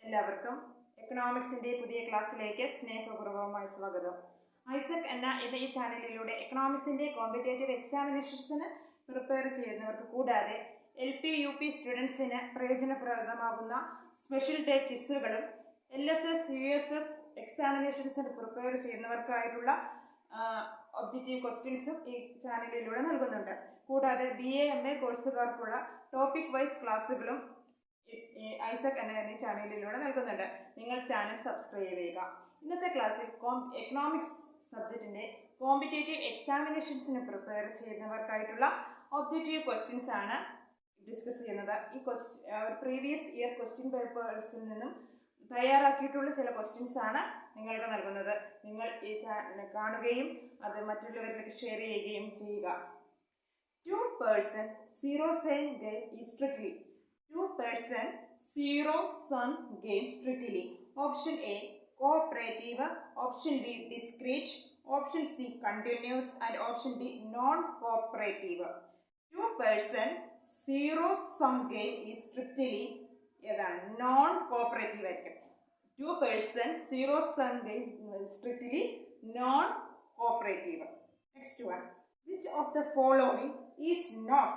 എല്ലാവർക്കും എക്കണോമിക്സിന്റെ പുതിയ ക്ലാസ്സിലേക്ക് സ്നേഹപൂർവ്വമായി സ്വാഗതം. ഐസക് എന്ന ഈ ചാനലിലൂടെ എക്കണോമിക്സിന്റെ കോമ്പറ്റേറ്റീവ് എക്സാമിനേഷൻസിന് പ്രിപ്പയർ ചെയ്യുന്നവർക്ക് കൂടാതെ LP UP സ്റ്റുഡൻസിന് പ്രയോജനപ്രദമാകുന്ന സ്പെഷ്യൽ ഡേ ക്വിസുകളും LSS USS എക്സാമിനേഷൻസിന് പ്രിപ്പയർ ചെയ്യുന്നവർക്കായിട്ടുള്ള ഒബ്ജക്റ്റീവ് ക്വസ്റ്റ്യൻസും ഈ ചാനലിലൂടെ നൽകുന്നുണ്ട്. കൂടാതെ BA MA കോഴ്സുകാർക്കുള്ള ടോപ്പിക് വൈസ് ക്ലാസ്സുകളും ഐസക് എന്ന ചാനലിലൂടെ നൽകുന്നുണ്ട്. നിങ്ങൾ ചാനൽ സബ്സ്ക്രൈബ് ചെയ്യുക. ഇന്നത്തെ ക്ലാസ്സിൽ എക്കണോമിക്സ് സബ്ജക്റ്റിന്റെ കോമ്പറ്റേറ്റീവ് എക്സാമിനേഷൻസിന് പ്രിപ്പയർ ചെയ്യുന്നവർക്കായിട്ടുള്ള ഒബ്ജക്റ്റീവ് ക്വസ്റ്റ്യൻസ് ആണ് ഡിസ്കസ് ചെയ്യുന്നത്. ഈ പ്രീവിയസ് ഇയർ ക്വസ്റ്റ്യൻ പേപ്പേഴ്സിൽ നിന്നും തയ്യാറാക്കിയിട്ടുള്ള ചില ക്വസ്റ്റ്യൻസ് ആണ് നിങ്ങൾക്ക് നൽകുന്നത്. നിങ്ങൾ ഈ ചാനൽ കാണുകയും അത് മറ്റുള്ളവരിലേക്ക് ഷെയർ ചെയ്യുകയും ചെയ്യുക. 2% zero-sum game is strictly 2% zero-sum game strictly. Option A cooperative, option B discrete, option C continuous and option D non-cooperative. 2% zero-sum game is strictly non-cooperative ആയിരിക്കും. 2% zero-sum game strictly non-cooperative. Next one. Which of the following is not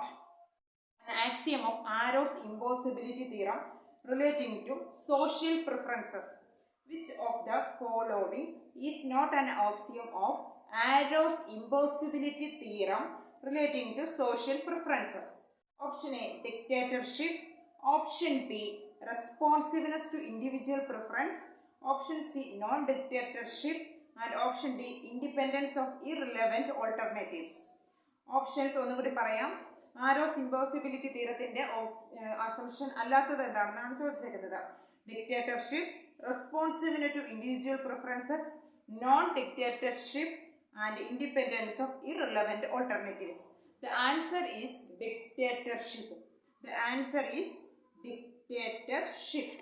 an axiom of Arrow's impossibility theorem relating to social preferences? Which of the following is not an axiom of Arrow's impossibility theorem relating to social preferences? Option A dictatorship, option B responsiveness to individual preference, option C non-dictatorship and option D independence of irrelevant alternatives. Options ഒന്നുകൂടി പറയാം. Arrows impossibility തീരത്തിന്റെ assumption അല്ലാത്തത് എന്താണെന്നാണ് ചോദിച്ചിരിക്കുന്നത്. Dictatorship, responsiveness to individual preferences, non dictatorship and independence of irrelevant alternatives. The answer is dictatorship. The answer is dictatorship.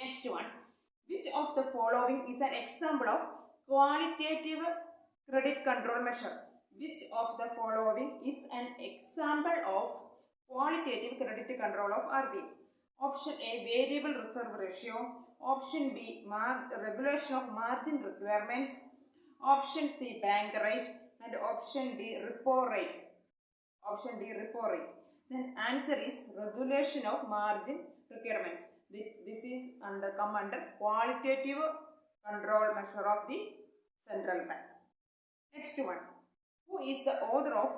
Next one. Which of the following is an example of qualitative credit control measure? Which of the following is an example of qualitative credit control of RBI? Option A variable reserve ratio, option B regulation of margin requirements, option C bank rate and option D repo rate. Option D repo rate. Then answer is regulation of margin requirements. This is come under qualitative control measure of the central bank. Next one. Who is the author of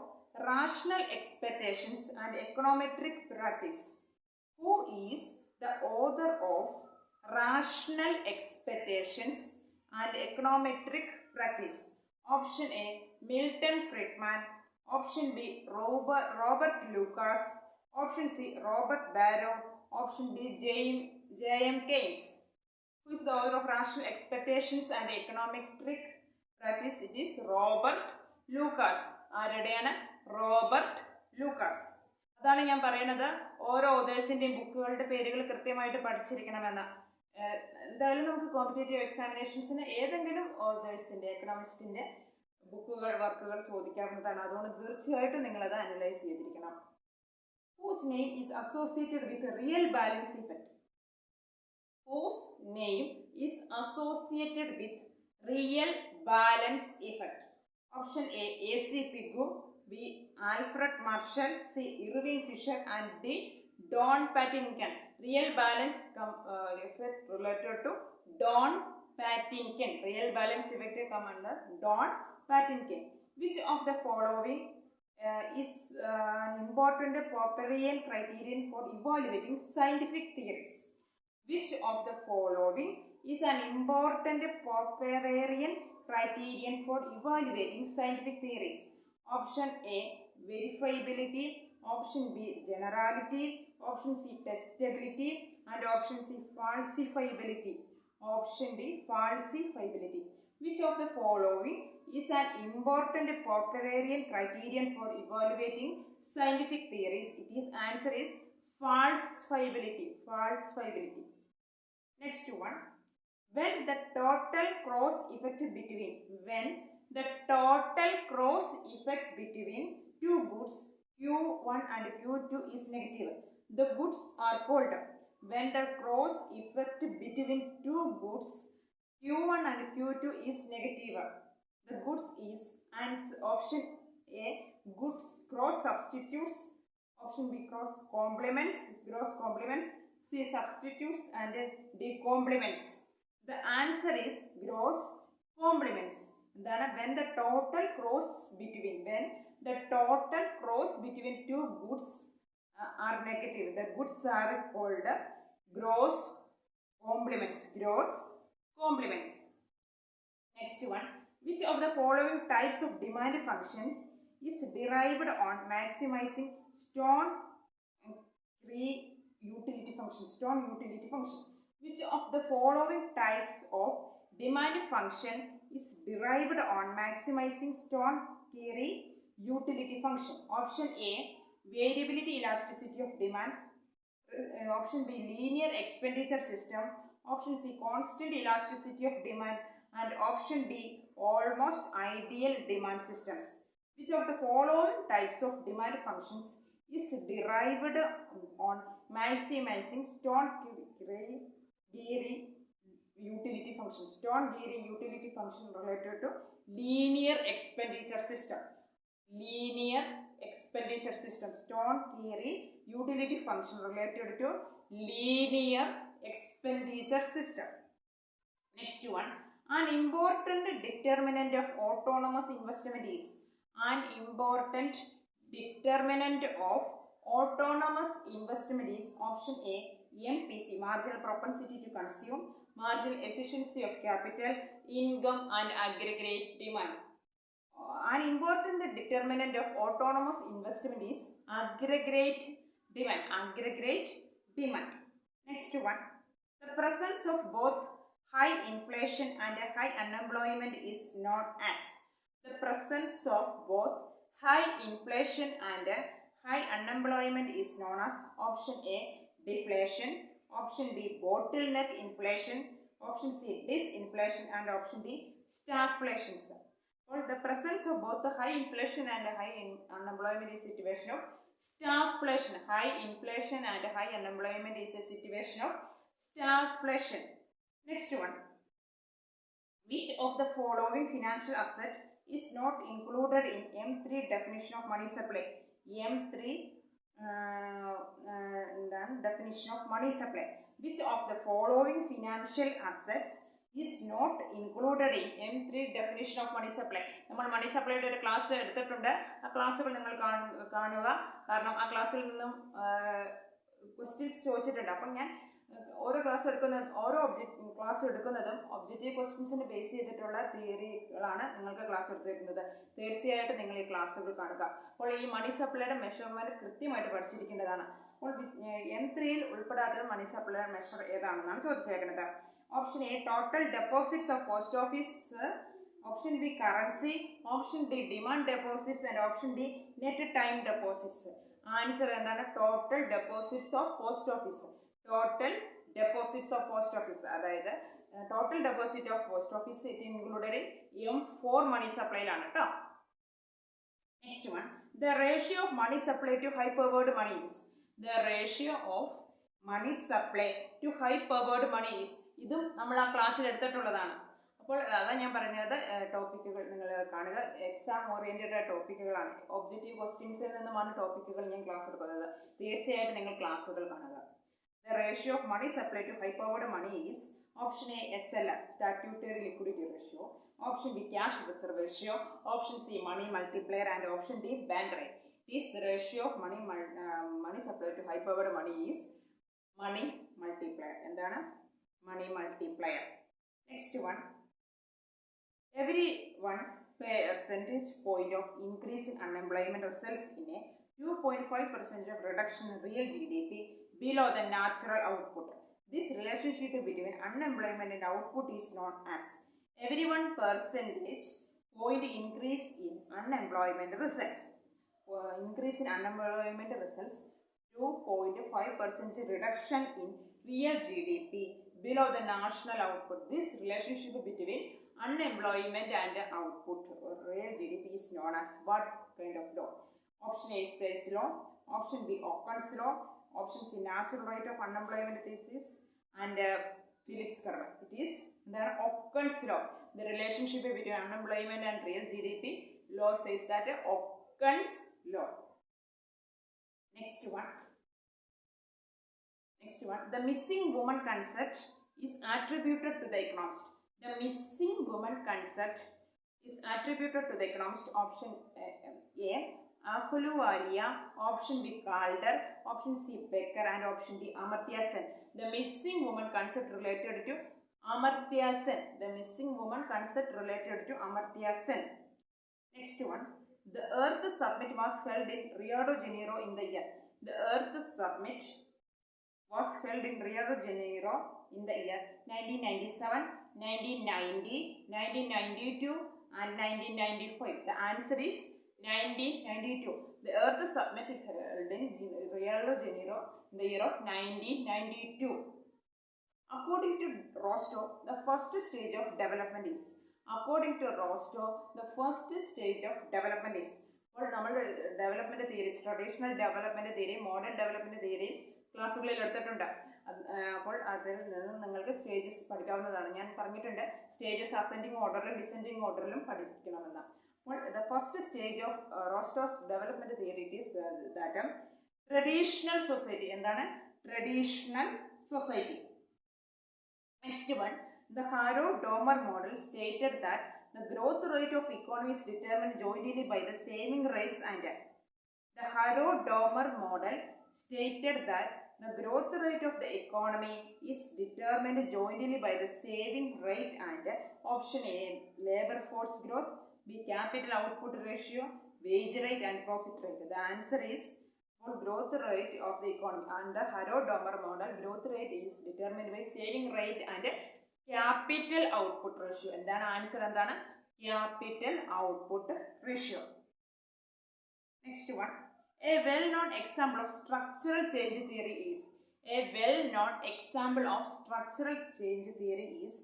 Rational Expectations and Econometric Practice? Who is the author of Rational Expectations and Econometric Practice? Option A Milton Friedman, option B Robert Lucas, option C Robert Barrow, option D J.M. Keynes. Who is the author of Rational Expectations and Econometric Practice? It is Robert Lucas. ആരുടെയാണ്? Robert Lucas. അതാണ് ഞാൻ പറയുന്നത്, ഓരോ ഓതേഴ്സിൻ്റെയും ബുക്കുകളുടെ പേരുകൾ കൃത്യമായിട്ട് പഠിച്ചിരിക്കണമെന്ന്. എന്തായാലും നമുക്ക് competitive എക്സാമിനേഷൻസിന് ഏതെങ്കിലും ഓതേഴ്സിൻ്റെ എക്കണോമിസ്റ്റിൻ്റെ വർക്കുകൾ ചോദിക്കാവുന്നതാണ്. അതുകൊണ്ട് തീർച്ചയായിട്ടും നിങ്ങളത് അനലൈസ് ചെയ്തിരിക്കണം. Whose name is associated with real balance effect? Whose name is associated with real balance effect? Option A A.C. Pigou, B Alfred Marshall, C Irving Fisher and D Don Patinkin. Real balance effect related to Don Patinkin. Real balance effect come under Don Patinkin. Which of the following is an important Popperian criterion for evaluating scientific theories? Which of the following is an important Popperian criterion for evaluating scientific theories? Option A verifiability, option B generality, option C testability and option C falsifiability. Option D falsifiability. Which of the following is an important Popperian criterion for evaluating scientific theories? It is answer is falsifiability. Falsifiability. Next one. When the total cross effect between two goods Q1 and Q2 is negative, the goods are called when the cross effect between two goods Q1 and Q2 is negative. The goods is option A, goods cross substitutes, option B, cross complements, C, substitutes, and D, complements. The answer is gross complements. Then when the total cross between two goods are negative, the goods are called gross complements. Next one, which of the following types of demand function is derived on maximizing stone utility function? Which of the following types of demand function is derived on maximizing stone theory utility function? Option A, variability elasticity of demand. Option B, linear expenditure system. Option C, constant elasticity of demand. And option D, almost ideal demand systems. Which of the following types of demand functions is derived on maximizing stone theory utility function? Stone theory utility function related to linear expenditure system. Stone theory utility function related to linear expenditure system. Next one, an important determinant of autonomous investment is option A, MPC, marginal propensity to consume, marginal efficiency of capital, income and aggregate demand. An important determinant of autonomous investment is aggregate demand. Next one, the presence of both high inflation and high unemployment is known as. The presence of both high inflation and high unemployment is known as option A, deflation, option B, bottleneck inflation, option C, disinflation, and option D, stagflation. Well, the presence of both the high inflation and high unemployment is a situation of stagflation. High inflation and high unemployment is a situation of stagflation. Next one, which of the following financial asset is not included in M3 definition of money supply? Definition of money supply. Which of the following financial assets is not included in M3 definition of money supply? നമ്മൾ money supply യുടെ ഒരു class എടുത്തിട്ടുണ്ട്. ആ ക്ലാസ്സുകൾ നിങ്ങൾ കാണുക. കാരണം ആ ക്ലാസ്സിൽ നിന്നും ക്വസ്റ്റ്യൻസ് ചോദിച്ചിട്ടുണ്ട്. അപ്പം ഞാൻ ഓരോ ക്ലാസ് എടുക്കുന്നതും ഒബ്ജക്റ്റീവ് ക്വസ്റ്റ്യൻസിനെ ബേസ് ചെയ്തിട്ടുള്ള തിയറികളാണ് നിങ്ങൾക്ക് ക്ലാസ് എടുത്തിരിക്കുന്നത്. തീർച്ചയായിട്ടും നിങ്ങൾ ഈ ക്ലാസ്സുകൾ കാണുക. അപ്പോൾ ഈ മണി സപ്ലൈയുടെ മെഷർമെൻറ്റ് കൃത്യമായിട്ട് പഠിച്ചിരിക്കേണ്ടതാണ്. അപ്പോൾ M3യിൽ ഉൾപ്പെടാത്ത മണി സപ്ലൈയുടെ മെഷർ ഏതാണെന്നാണ് ചോദിച്ചേക്കുന്നത്. Option A, total deposits of post office. Option B, currency. Option D, demand deposits. And option D, net time deposits. Answer എന്താണ്? Total deposits of post office. അതായത് total deposit of post office it included in M4 money സപ്ലൈയിലാണ് കേട്ടോ. Next one, the ratio of money supply to high powered money is. ഇതും നമ്മൾ ആ ക്ലാസ്സിൽ എടുത്തിട്ടുള്ളതാണ്. അപ്പോൾ അതാണ് ഞാൻ പറഞ്ഞത്. ടോപ്പിക്കുകൾ നിങ്ങൾ കാണുക. എക്സാം ഓറിയന്റഡ് ടോപ്പിക്കുകളാണ്. ഒബ്ജക്റ്റീവ് ക്വസ്റ്റ്യൻസിൽ നിന്നുമാണ് ടോപ്പിക്കുകൾ ഞാൻ ക്ലാസ് എടുക്കുന്നത്. തീർച്ചയായിട്ടും നിങ്ങൾ ക്ലാസ്സുകൾ കാണുക. The ratio of money supply to high powered money is option A, SLR, statutory liquidity ratio, option B, cash reserve ratio, option C, money multiplier, and option D, bank rate. This ratio of money supply to high powered money is money multiplier. എന്താണ്? Money multiplier. Next one, every 1 percentage point of increase in unemployment results in a 2.5% of reduction in real GDP below the natural output. This relationship between unemployment and output is known as. Every 1 percentage point increase in unemployment results. 2.5% reduction in real GDP below the national output. This relationship between unemployment and output or real GDP is known as what kind of law? Option A, Say's law. Option B, Ocken's law. Option C, natural rate of unemployment thesis, and Phillips curve. It is the Occam's law. The relationship between unemployment and real GDP law says that Occam's law. Next one. The missing woman concept is attributed to the economist. The missing woman concept is attributed to the economist. Option A, Ahluwalia, option B, Calder, option C, Becker, and option D, Amartya Sen. The missing woman concept related to Amartya Sen. The missing woman concept related to Amartya Sen. Next one. The Earth Summit was held in Rio de Janeiro in the year. The Earth Summit was held in Rio de Janeiro in the year 1997, 1990, 1992 and 1995. The answer is 1992. The Earth Summit is held in Rio de Janeiro in the year of 1992. According to Rostow, the first stage of development is. According to Rostow, the first stage of development is. അപ്പോൾ നമ്മൾ development theories, traditional development theory, modern development theory ക്ലാസ്സുകളിൽ എടുത്തിട്ടുണ്ട്. അപ്പോൾ അതിൽ നിന്ന് നിങ്ങൾക്ക് stages പഠിക്കാവുന്നതാണ്. ഞാൻ പറഞ്ഞിട്ടുണ്ട് സ്റ്റേജസ് അസെൻഡിങ് ഓർഡറിലും ഡിസെൻഡിങ് ഓർഡറിലും പഠിക്കണമെന്ന്. അപ്പോൾ the first stage of Rostow's development theory it is that traditional society. എന്താണ് traditional society? Next one, the Harrow-Domer model stated that the growth rate of economy is determined jointly by the saving rates and the Harrow-Domer model stated that the growth rate of the economy is determined jointly by the saving rate and option A, labor force growth, B, capital output ratio, wage rate and profit rate. The answer is growth rate of the economy. Under Harrow-Domer model, growth rate is determined by saving rate and capital output ratio. എന്താണ് answer? എന്താണ്? Capital output ratio. Next one. A well-known example of structural change theory is. A well-known example of structural change theory is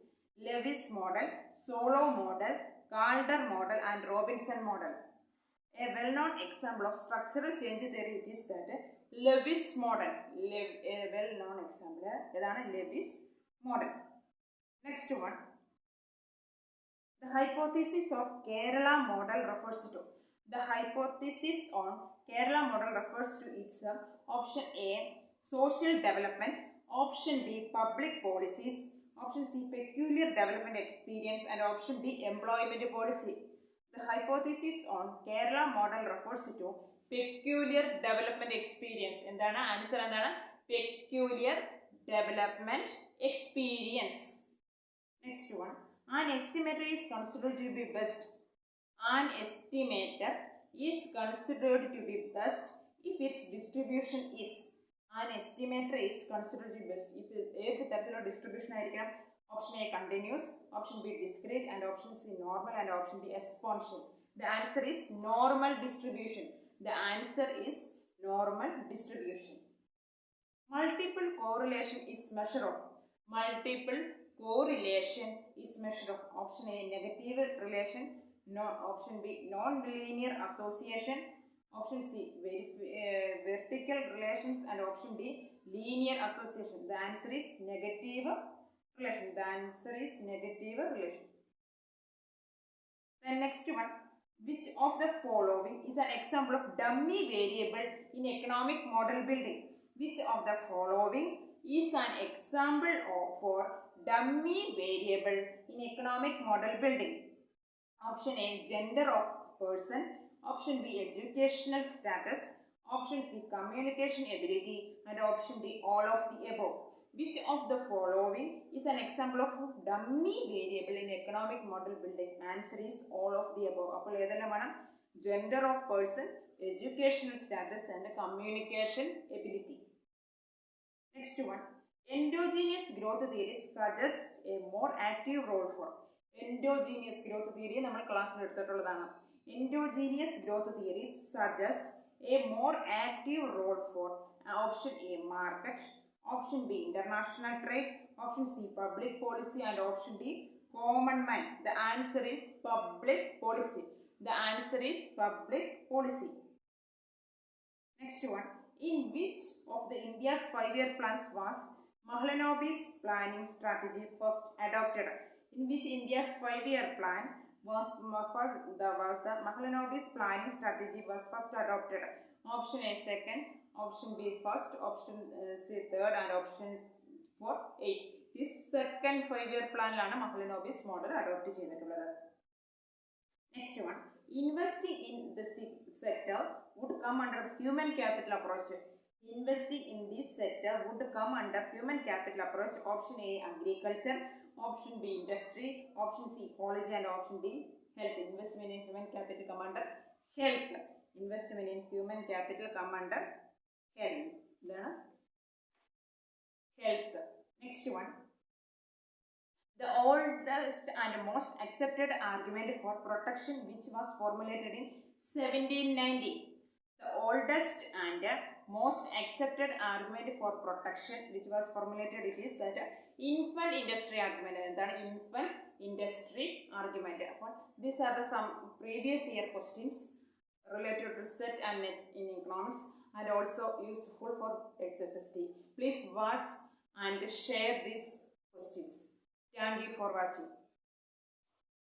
Lewis model, Solow model, Calder model and Robinson model. A well-known example of structural change theory is that Lewis model. A well-known example is Lewis model. Next one. The hypothesis of Kerala model refers to. The hypothesis on Kerala model refers to its option A, social development, option B, public policies, option C, peculiar development experience and option D, employment policy. The hypothesis on Kerala model refers to peculiar development experience. എന്താണ് answer? എന്താണ്? Peculiar development experience. Next one. An estimator is considered to be best. An estimator is considered to be best if its distribution is. An estimator is considered to be best if ഏത് തരത്തിലുള്ള distribution ആയിരിക്കണം? Option A, continuous, option B, discrete and option C, normal and option D, exponential. The answer is normal distribution. The answer is normal distribution. Multiple correlation is measure of. Multiple correlation is measure of. Option A, negative relation. No, option B, non-linear association. Option C, vertical relations and option D, linear association. The answer is negative relation. The answer is negative relation. The next one. Which of the following is an example of dummy variable in economic model building? Which of the following is an example for dummy variable in economic model building? Option A, gender of person. Option B, educational status. Option C, communication ability. And option D, all of the above. Which of the following is an example of dummy variable in economic model building? Answer is all of the above. അപ്പോൾ ഏതെല്ലാം വേണം? Gender of person, educational status and communication ability. Next one. Endogenous growth theory suggests a more active role for. Endogenous growth theory നമ്മൾ ക്ലാസ്സിൽ എടുത്തിട്ടുള്ളതാണ്. Endogenous growth theory suggests a more active role for option A, market, option B, international trade, option C, public policy and option D, common man. The answer is public policy. The answer is public policy. Next one. In which of the India's 5-year plans was Mahalanobis planning strategy first adopted? In which India's 5-year plan was the Mahalanobis planning strategy was first adopted? Option A second, option B first, option C third, and options 4, 8. This second 5-year planലാണ് Mahalanobis model adopt ചെയ്തിട്ടുള്ളത്. Next one, investing in the sector would come under the human capital approach. Investing in this sector would come under human capital approach. Option A agriculture, option B industry, option C ecology, and option D health. Investment in human capital come under health. Investment in human capital come under health. Health. Next one. The oldest and most accepted argument for protection which was formulated in 1790. The oldest and most accepted argument for protection which was formulated, it is that infant industry argument. That infant industry argument. These are the some previous year questions related to set and net in economics and also useful for HSST. Please watch and share these questions. Thank you for watching.